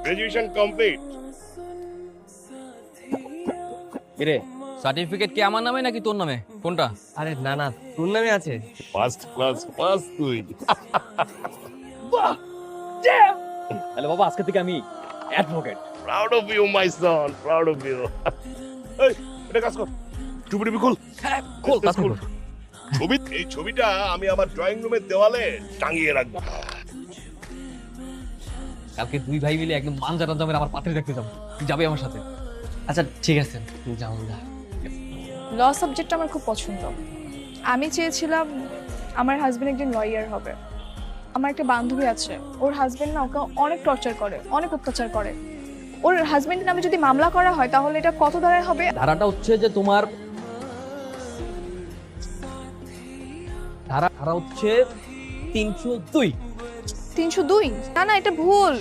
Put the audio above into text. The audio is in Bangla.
Graduation complete. কিরে সার্টিফিকেট কি আমার নামে নাকি তোর নামে, কোনটা? আরে না না, তোর নামে আছে। ফার্স্ট ক্লাস পাস তুই। তাহলে বাবা আজকে থেকে আমি advocate. Proud of you my son, proud of you. এই এটা কাজ কর, টুপি টুপি খুল। হ্যাঁ খোল, Business তাড়াতাড়ি খুল। খোল। এই ছবিটা আমি আমার ড্রয়িং রুমের দেওয়ালে টাঙিয়ে রাখবো। কালকে দুই ভাই মিলে একদম মানজা টানজামের আমার পাত্রে দেখতে যাবো, তুই যাবি আমার সাথে? আচ্ছা ঠিক আছে, যাও না। ল সাবজেক্ট আমার খুব পছন্দ। আমি চেয়েছিলাম আমার হাজবেন্ড একজন লয়ার হবে। আমার একটা বান্ধবী আছে, ওর হাজবেন্ড না ওকে অনেক টর্চার করে, অনেক অত্যাচার করে। ওর হাজবেন্ডের নামে যদি মামলা করা হয় তাহলে এটা কত ধারায় হবে? ধারাটা হচ্ছে যে তোমার ধারা ধারা হচ্ছে 302। 302? না না, এটা ভুল।